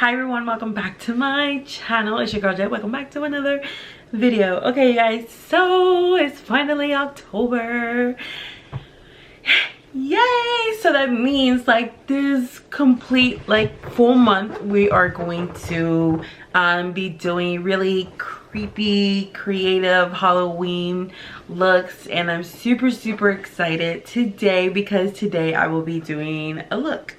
Hi everyone, welcome back to my channel. It's your girl Jet. Welcome back to another video. Okay you guys, so it's finally October. Yay! So that means like this complete like full month we are going to be doing really creepy creative Halloween looks, and I'm super excited today because today I will be doing a look.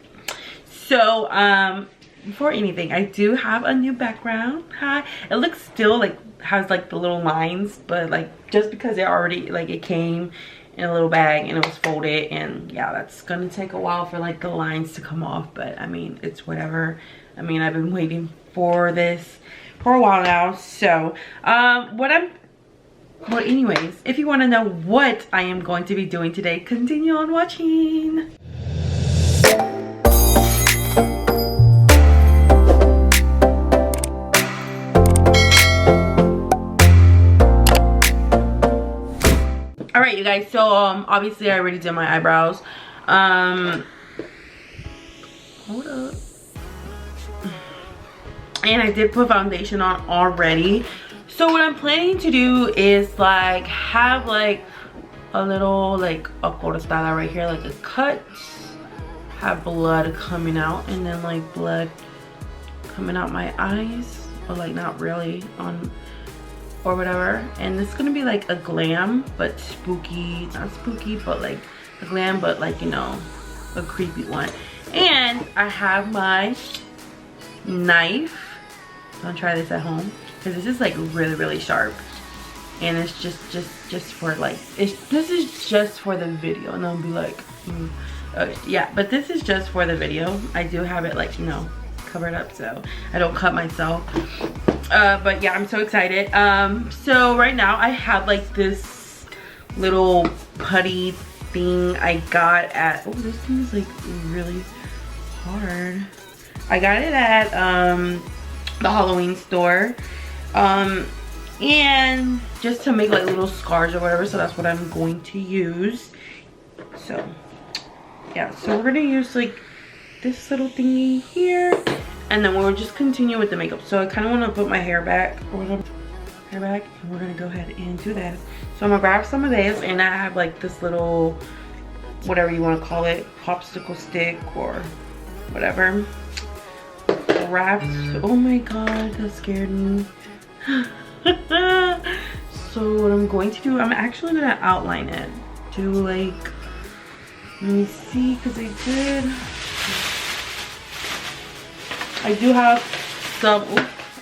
So before anything, I do have a new background. Hi, it looks still like has like the little lines, but like just because it already like it came in a little bag and it was folded, and yeah, that's gonna take a while for like the lines to come off, but I mean it's whatever. I mean I've been waiting for this for a while now. So well anyways, if you want to know what I am going to be doing today, continue on watching. All right you guys, so obviously I already did my eyebrows. Hold up. And I did put foundation on already. So what I'm planning to do is like have like a little like a cortada right here, like a cut, have blood coming out, and then like blood coming out my eyes, or like not really on or whatever. And it's gonna be like a glam but spooky, not spooky but like a glam but like, you know, a creepy one. And I have my knife. Don't try this at home because this is like really sharp, and it's just for like this is just for the video, and I'll be like okay, yeah, but this is just for the video. I do have it like, you know, covered up so I don't cut myself. But yeah, I'm so excited. So right now I have like this little putty thing I got at, oh, this thing is like really hard. I got it at the Halloween store, and just to make like little scars or whatever, so that's what I'm going to use. So yeah, so we're gonna use like this little thingy here, and then we'll just continue with the makeup. So I kind of want to put my hair back or whatever, and we're gonna go ahead and do that. So I'm gonna grab some of this, and I have like this little, whatever you want to call it, popsicle stick or whatever. Wrapped. Oh my god, that scared me. So what I'm going to do, I'm actually gonna outline it. Do like, let me see, because I do have some,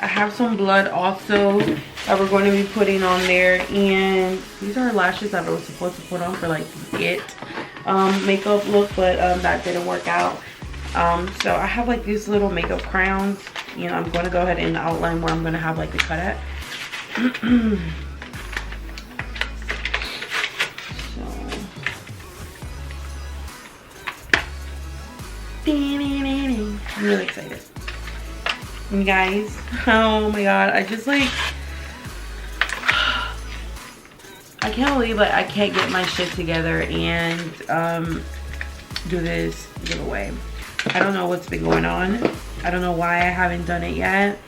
I have some blood also that we're going to be putting on there, and these are lashes that I was supposed to put on for like it makeup look, but that didn't work out. So I have like these little makeup crowns. You know, I'm going to go ahead and outline where I'm going to have like the cut at. So I'm really excited. And guys, oh my god, I just like, I can't believe like I can't get my shit together and do this giveaway. I don't know what's been going on. I don't know why I haven't done it yet.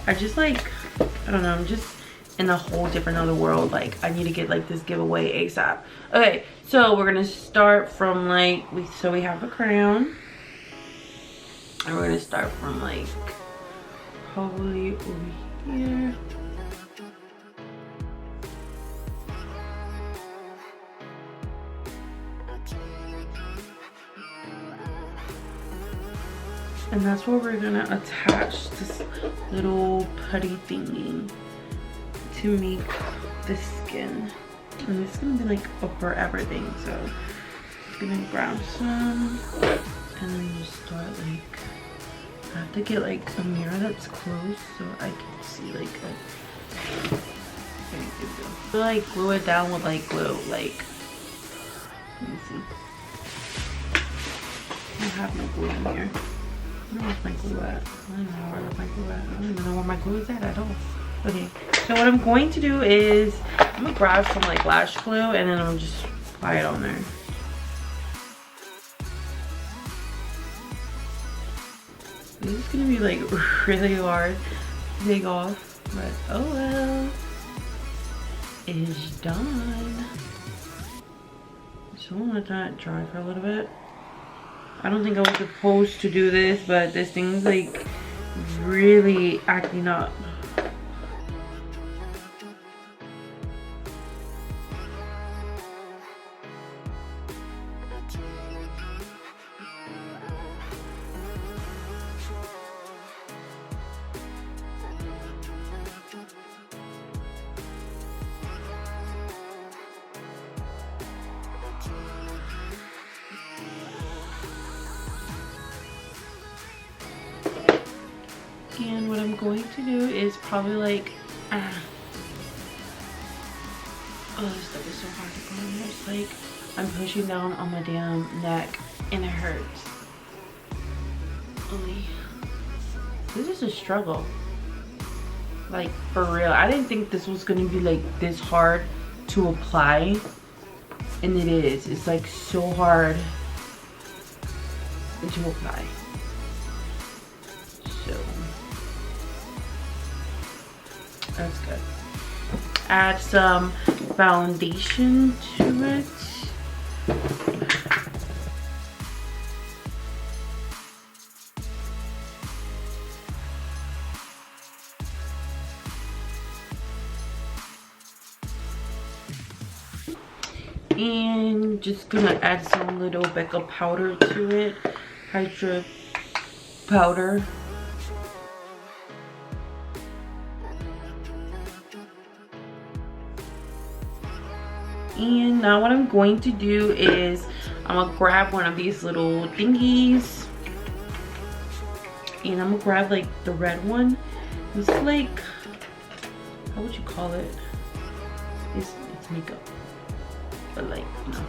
I just like, I don't know, I'm just in a whole different other world. Like I need to get like this giveaway ASAP. Okay, so we're gonna start from like, so we have a crown, and we're gonna start from like probably over here. And that's where we're gonna attach this little putty thingy to make the skin. And it's gonna be like a forever thing. So I'm gonna grab some and then just start like, I have to get like a mirror that's close so I can see like a, like glue it down with like glue, like, let me see. I have no glue in here. Where's my glue at? I don't know where my glue at. I don't even know where my glue is at all. Okay, so what I'm going to do is I'm gonna grab some like lash glue, and then I'll just apply it on there. This is gonna be like really hard to take off, but oh well. It's done. So I'm gonna let that dry for a little bit. I don't think I was supposed to do this, but this thing's like really acting up. And what I'm going to do is probably like, oh, this stuff is so hard to put on here. It's like I'm pushing down on my damn neck and it hurts. Oy. This is a struggle. Like for real. I didn't think this was gonna be like this hard to apply. And it is. It's like so hard to apply. So that's good. Add some foundation to it. And just gonna add some little Becca powder to it. Hydra powder. And now what I'm going to do is I'm gonna grab one of these little thingies and I'm gonna grab like the red one. It's like, how would you call it? It's makeup, but like, no.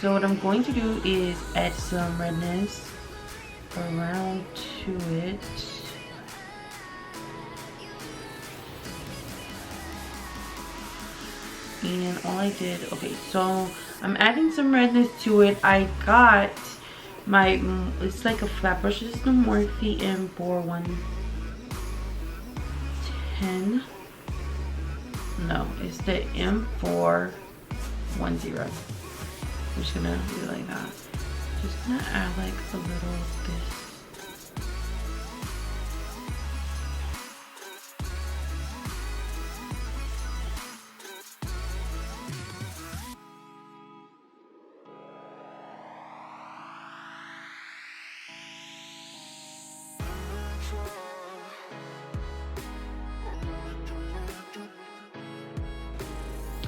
So what I'm going to do is add some redness around to it. And all I did, okay, so I'm adding some redness to it. I got my, it's like a flat brush. This is the Morphe M410. No, it's the M410. I'm just gonna do it like that. Just gonna add like a little of this.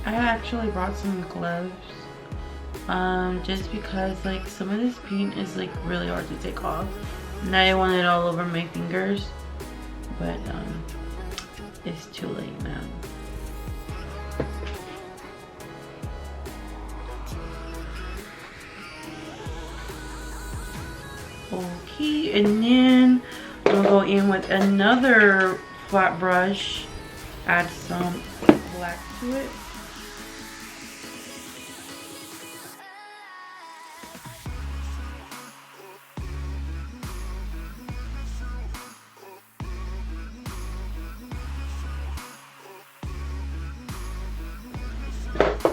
I actually brought some gloves just because like some of this paint is like really hard to take off and I didn't want it all over my fingers, but it's too late now. Okay, and then I'm gonna go in with another flat brush, add some black to it.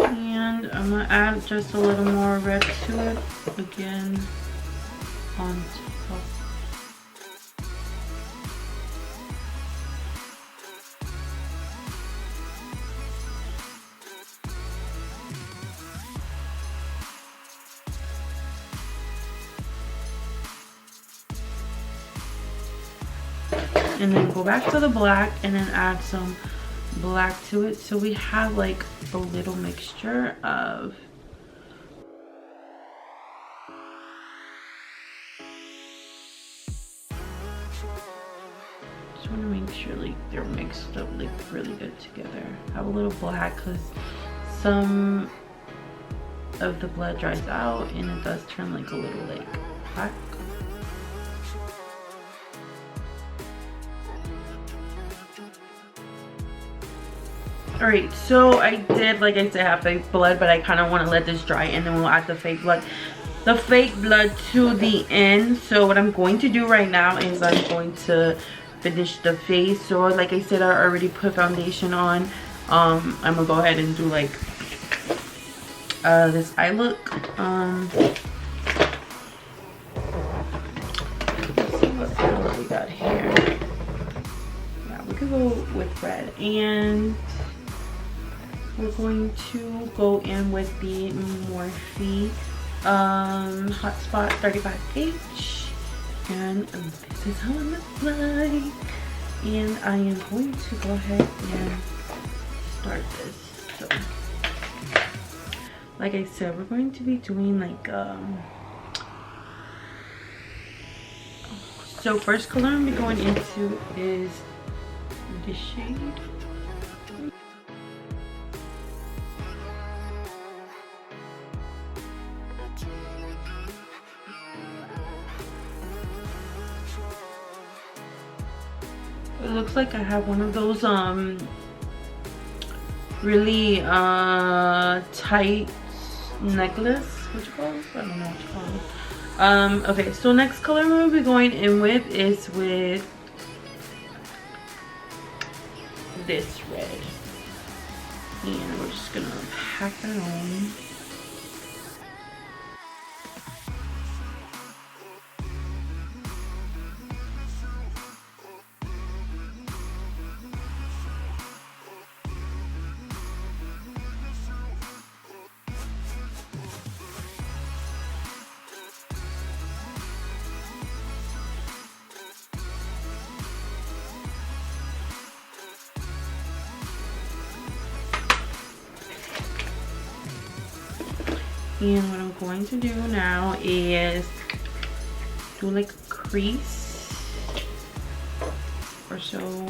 And I'm gonna add just a little more red to it again on top. And then go back to the black and then add some black to it, so we have like a little mixture of just want to make sure like they're mixed up like really good together. Have a little black because some of the blood dries out and it does turn like a little like black. Alright, so I did, like I said, have fake blood, but I kind of want to let this dry and then we'll add the fake blood. the fake blood to the end. So what I'm going to do right now is I'm going to finish the face. So like I said, I already put foundation on. I'm gonna go ahead and do like this eye look. Let's see what color we got here. Yeah, we could go with red, and we're going to go in with the Morphe Hotspot 35H, and this is how it looks like. And I am going to go ahead and start this. So like I said, we're going to be doing like so first color I'm gonna be going into is this shade. It looks like I have one of those really tight necklace. What you call it? I don't know what you call it. Okay, so next color we'll be going in with is with this red. And we're just gonna pack that on. And what I'm going to do now is do like a crease or so.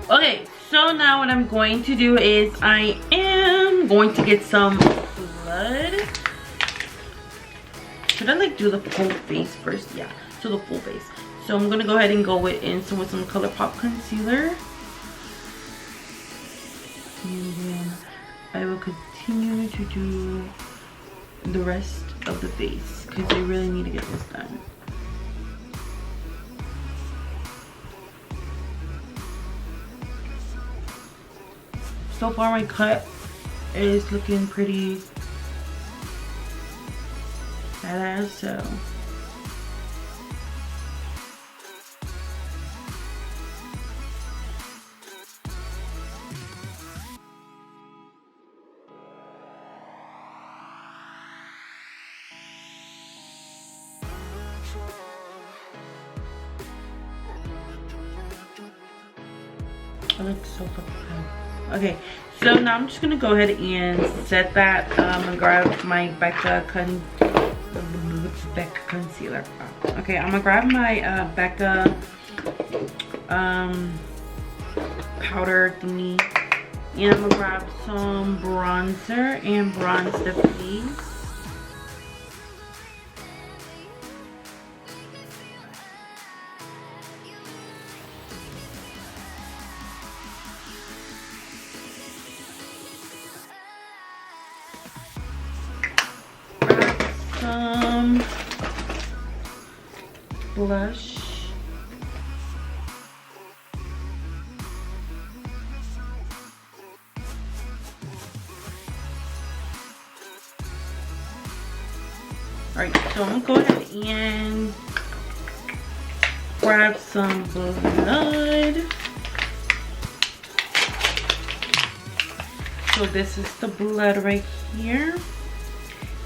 Okay, so now what I'm going to do is I am going to get some blood. Should I like do the full face first? Yeah, so the full face. So I'm gonna go ahead and go with some ColourPop concealer. And then I will continue to do the rest of the face because I really need to get this done. So far my cut is looking pretty badass, so it looks so fucking good. Okay, so now I'm just gonna go ahead and set that and grab my Becca concealer. Okay, I'm gonna grab my Becca powder thingy, and I'm gonna grab some bronzer and bronze the face. Some blush. Alright, so I'm gonna go ahead and grab some blood. So this is the blood right here.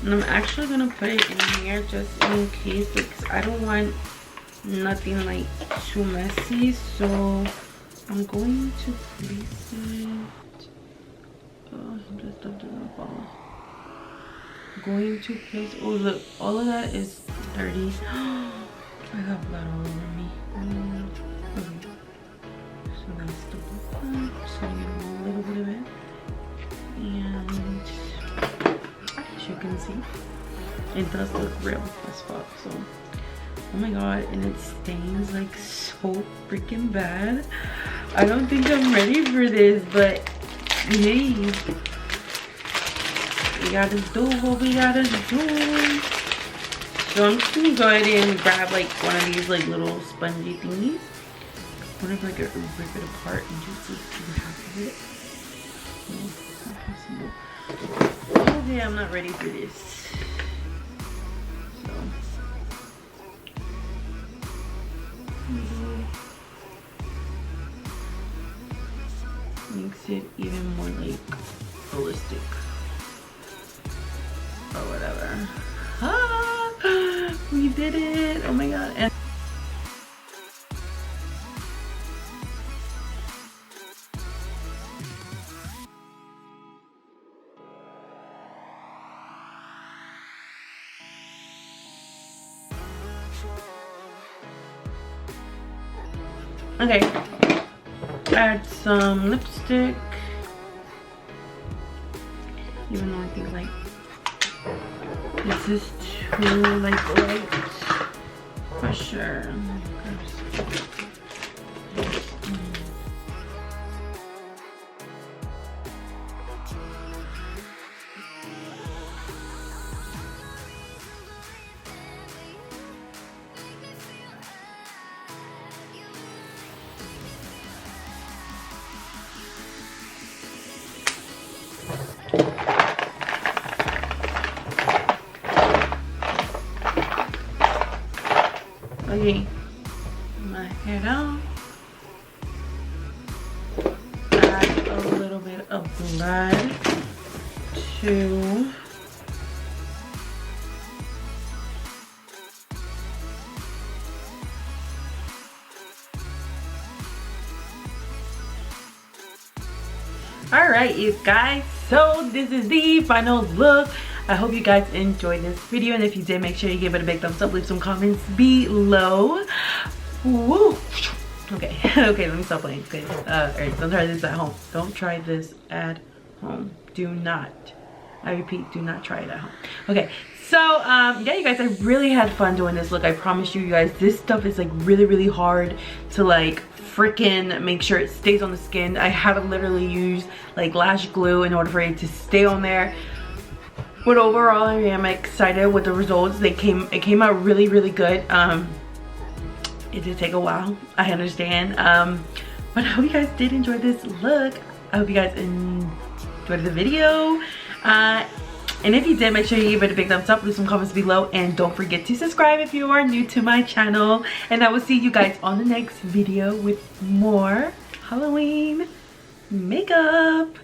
And I'm actually gonna put it in here just in case, because I don't want nothing like too messy. So I'm going to place it. Oh, just don't do that ball. going to place. Oh look, all of that is dirty. I got blood all over me. Okay. So that's the blue one. So you get a little bit of it. And as you can see, it does look real as fuck. So oh my god, and it stains like so freaking bad. I don't think I'm ready for this, but hey, we gotta do what we gotta do. So I'm just gonna go ahead and grab like one of these like little spongy thingies. Whatever, like rip it apart and just like do half of it. Oh, it's not possible. Okay, I'm not ready for this. So makes it even more like holistic or whatever. Ah, we did it! Oh my god! And okay, add some lipstick. Even though I think like this is too like light for sure. Okay, my hair down. Add a little bit of blood to alright, you guys, so this is the final look. I hope you guys enjoyed this video, and if you did, make sure you give it a big thumbs up, leave some comments below. Woo. Okay, okay, let me stop playing. Okay, alright, don't try this at home. Don't try this at home. Do not. I repeat, do not try it at home. Okay, so yeah, you guys, I really had fun doing this look. I promise you guys, this stuff is like really hard to like freaking make sure it stays on the skin. I had to literally use like lash glue in order for it to stay on there. But overall, I am excited with the results. It came out really good. It did take a while, I understand. But I hope you guys did enjoy this look. I hope you guys enjoyed the video. And if you did, make sure you give it a big thumbs up, leave some comments below, and don't forget to subscribe if you are new to my channel. And I will see you guys on the next video with more Halloween makeup.